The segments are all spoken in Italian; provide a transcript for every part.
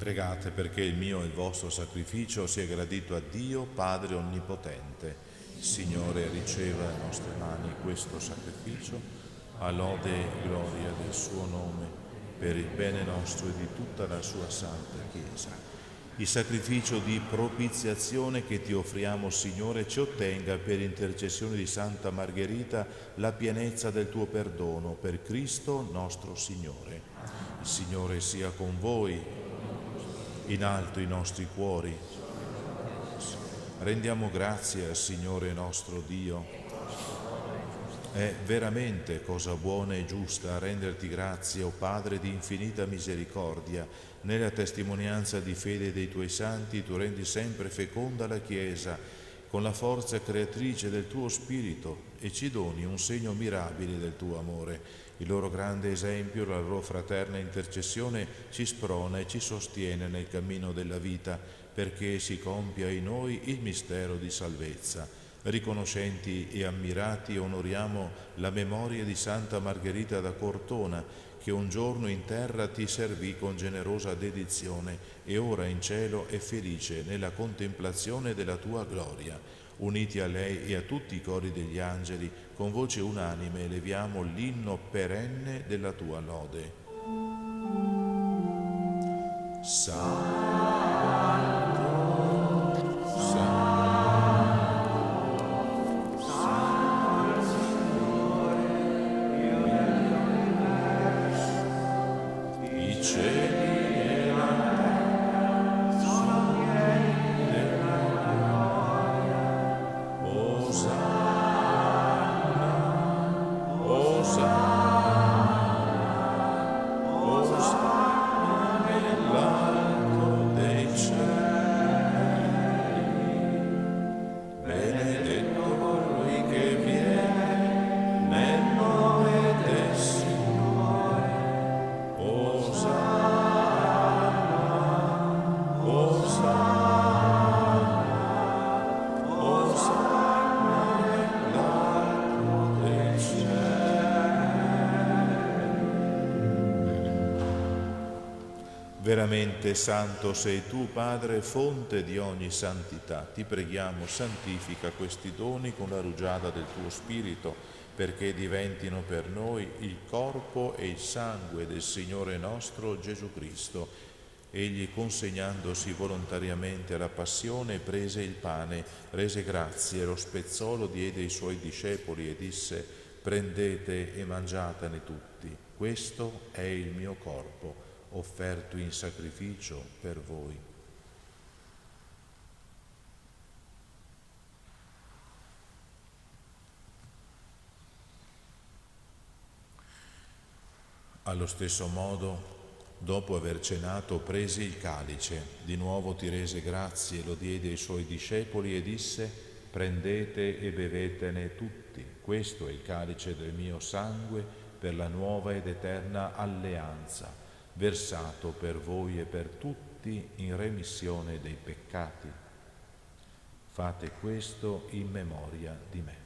Pregate perché il mio e il vostro sacrificio sia gradito a Dio, Padre Onnipotente. Il Signore riceva dalle nostre mani questo sacrificio, a lode e gloria del suo nome, per il bene nostro e di tutta la sua santa Chiesa. Il sacrificio di propiziazione che ti offriamo, Signore, ci ottenga per intercessione di Santa Margherita la pienezza del tuo perdono, per Cristo nostro Signore. Il Signore sia con voi. In alto i nostri cuori. Rendiamo grazie al Signore nostro Dio. È veramente cosa buona e giusta renderti grazie, o Padre di infinita misericordia. Nella testimonianza di fede dei tuoi santi tu rendi sempre feconda la Chiesa con la forza creatrice del tuo Spirito e ci doni un segno mirabile del tuo amore. Il loro grande esempio, la loro fraterna intercessione ci sprona e ci sostiene nel cammino della vita, perché si compia in noi il mistero di salvezza. Riconoscenti e ammirati onoriamo la memoria di Santa Margherita da Cortona, che un giorno in terra ti servì con generosa dedizione e ora in cielo è felice nella contemplazione della tua gloria. Uniti a lei e a tutti i cori degli angeli, con voce unanime eleviamo l'inno perenne della tua lode. Veramente santo sei tu, Padre, fonte di ogni santità. Ti preghiamo, santifica questi doni con la rugiada del tuo Spirito, perché diventino per noi il corpo e il sangue del Signore nostro Gesù Cristo. Egli, consegnandosi volontariamente alla passione, prese il pane, rese grazie, lo spezzò, lo diede ai suoi discepoli e disse: prendete e mangiatene tutti, questo è il mio corpo, offerto in sacrificio per voi. Allo stesso modo, dopo aver cenato, prese il calice, di nuovo ti rese grazie, lo diede ai suoi discepoli e disse: prendete e bevetene tutti, questo è il calice del mio sangue per la nuova ed eterna alleanza, versato per voi e per tutti in remissione dei peccati. Fate questo in memoria di me.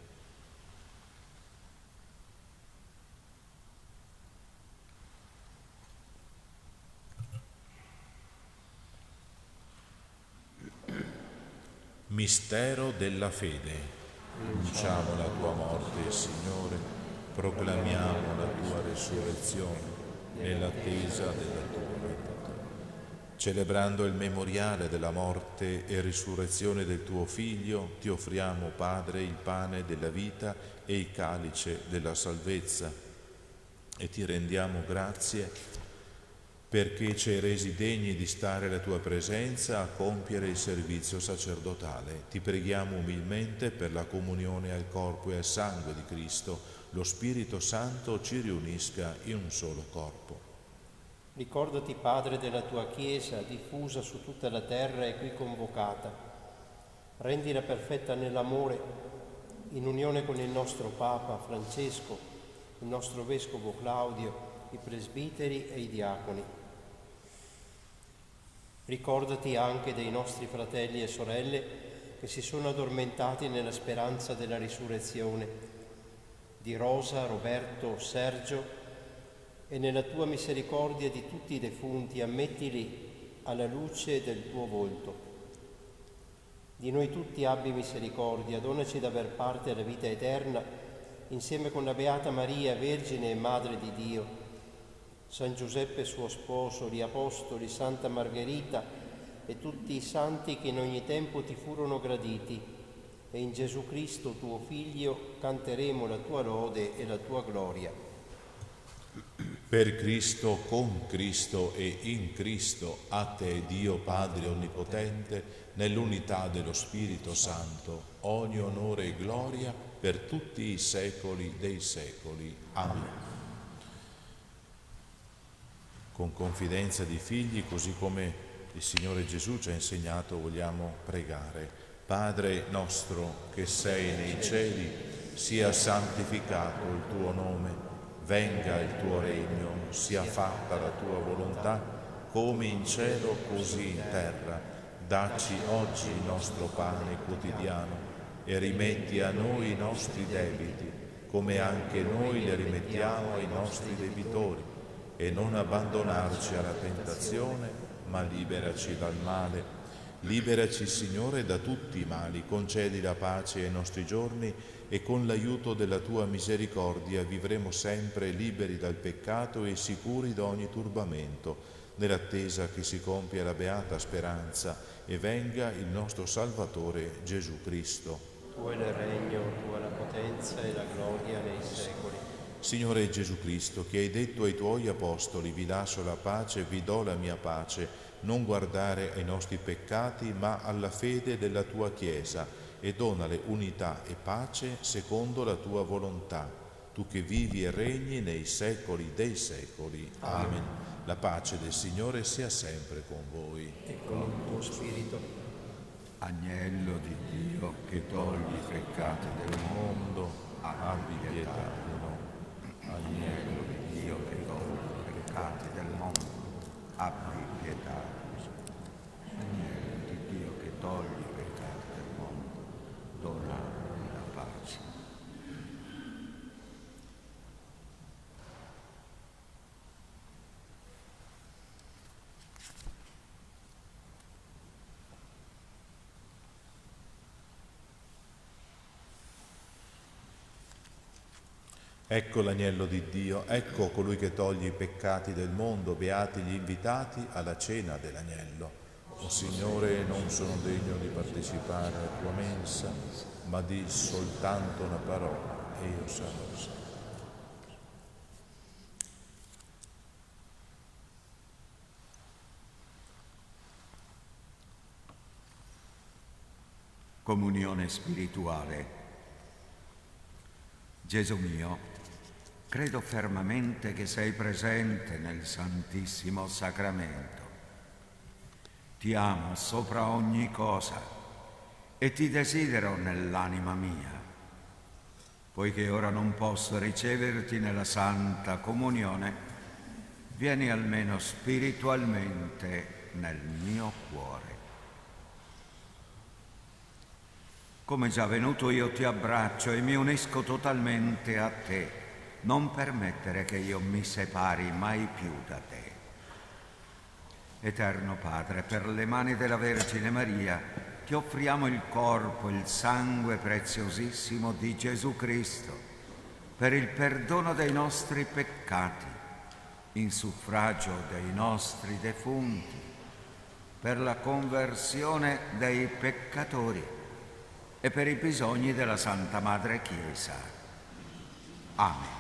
Mistero della fede. Annunciamo la tua morte, Signore, proclamiamo la tua resurrezione nell'attesa della tua venuta. Celebrando il memoriale della morte e risurrezione del tuo Figlio, ti offriamo, Padre, il pane della vita e il calice della salvezza, e ti rendiamo grazie perché ci hai resi degni di stare alla tua presenza a compiere il servizio sacerdotale. Ti preghiamo umilmente per la comunione al corpo e al sangue di Cristo. Lo Spirito Santo ci riunisca in un solo corpo. Ricordati, Padre, della tua Chiesa diffusa su tutta la terra e qui convocata. Rendila perfetta nell'amore, in unione con il nostro Papa Francesco, il nostro Vescovo Claudio, i presbiteri e i diaconi. Ricordati anche dei nostri fratelli e sorelle che si sono addormentati nella speranza della risurrezione, di Rosa, Roberto, Sergio, e nella tua misericordia di tutti i defunti ammettili alla luce del tuo volto. Di noi tutti abbi misericordia, donaci d'aver parte alla vita eterna, insieme con la Beata Maria, Vergine e Madre di Dio, San Giuseppe suo sposo, gli Apostoli, Santa Margherita e tutti i santi che in ogni tempo ti furono graditi, e in Gesù Cristo tuo Figlio canteremo la tua lode e la tua gloria. Per Cristo, con Cristo e in Cristo, a te Dio Padre Onnipotente, nell'unità dello Spirito Santo, ogni onore e gloria per tutti i secoli dei secoli. Amen. Con confidenza di figli, così come il Signore Gesù ci ha insegnato, vogliamo pregare. Padre nostro che sei nei cieli, sia santificato il tuo nome. Venga il tuo regno, sia fatta la tua volontà, come in cielo così in terra. Dacci oggi il nostro pane quotidiano e rimetti a noi i nostri debiti, come anche noi li rimettiamo ai nostri debitori. E non abbandonarci alla tentazione, ma liberaci dal male. Liberaci, Signore, da tutti i mali, concedi la pace ai nostri giorni e con l'aiuto della tua misericordia vivremo sempre liberi dal peccato e sicuri da ogni turbamento, nell'attesa che si compia la beata speranza e venga il nostro Salvatore Gesù Cristo. Tuo è il regno, tua la potenza e la gloria nei secoli. Signore Gesù Cristo, che hai detto ai tuoi apostoli: vi lascio la pace, vi do la mia pace, non guardare ai nostri peccati, ma alla fede della tua Chiesa, e donale unità e pace secondo la tua volontà, tu che vivi e regni nei secoli dei secoli. Amen. La pace del Signore sia sempre con voi. E con il tuo spirito. Agnello di Dio che togli i peccati del mondo, abbi pietà di noi. Agnello di Dio che togli i peccati del mondo, abbi pietà di noi. Agnello di Dio che togli i peccati del mondo, dona la pace. Ecco l'agnello di Dio, ecco colui che toglie i peccati del mondo, beati gli invitati alla cena dell'agnello. O Signore, non sono degno di partecipare alla tua mensa, ma di soltanto una parola e io sarò salvo. Comunione spirituale. Gesù mio, credo fermamente che sei presente nel Santissimo Sacramento. Ti amo sopra ogni cosa e ti desidero nell'anima mia. Poiché ora non posso riceverti nella Santa Comunione, vieni almeno spiritualmente nel mio cuore. Come già venuto io ti abbraccio e mi unisco totalmente a te. Non permettere che io mi separi mai più da te. Eterno Padre, per le mani della Vergine Maria ti offriamo il corpo, il sangue preziosissimo di Gesù Cristo, per il perdono dei nostri peccati, in suffragio dei nostri defunti, per la conversione dei peccatori e per i bisogni della Santa Madre Chiesa. Amen.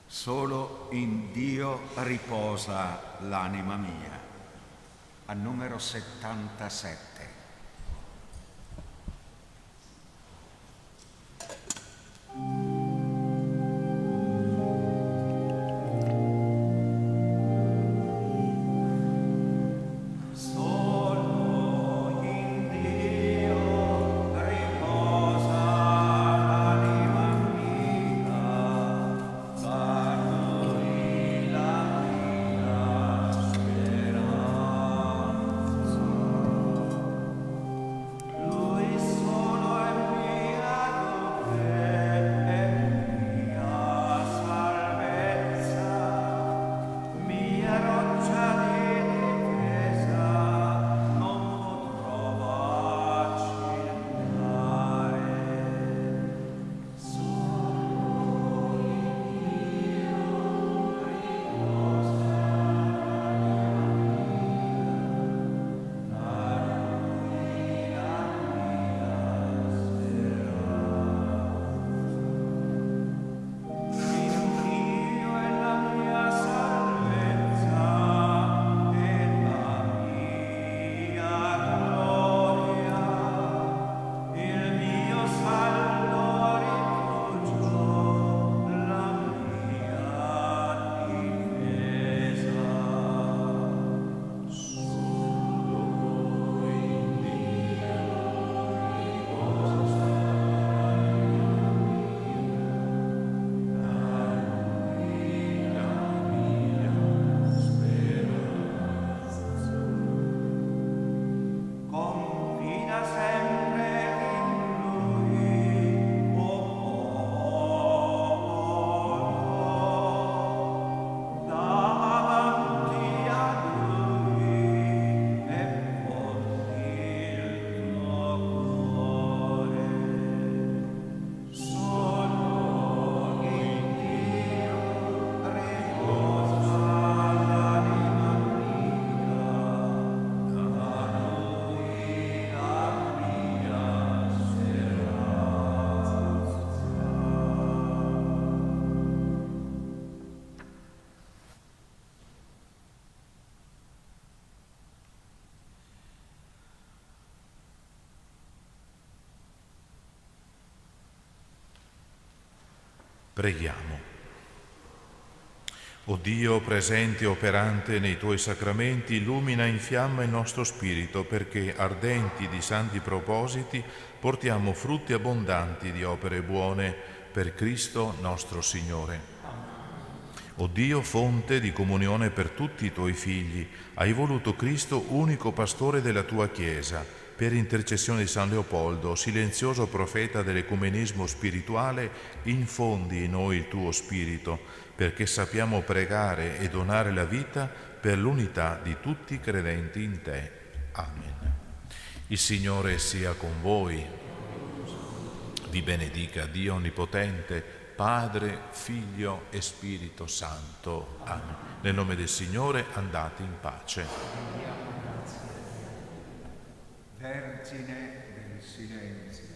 Solo in Dio riposa l'anima mia. Al numero 77. Preghiamo. O Dio presente e operante nei Tuoi sacramenti, illumina e infiamma il nostro spirito perché, ardenti di santi propositi, portiamo frutti abbondanti di opere buone per Cristo nostro Signore. O Dio, fonte di comunione per tutti i Tuoi figli, hai voluto Cristo unico pastore della Tua Chiesa, per intercessione di San Leopoldo, silenzioso profeta dell'ecumenismo spirituale, infondi in noi il Tuo Spirito, perché sappiamo pregare e donare la vita per l'unità di tutti i credenti in Te. Amen. Il Signore sia con voi. Vi benedica Dio Onnipotente, Padre, Figlio e Spirito Santo. Amen. Nel nome del Signore andate in pace. Vergine del silenzio.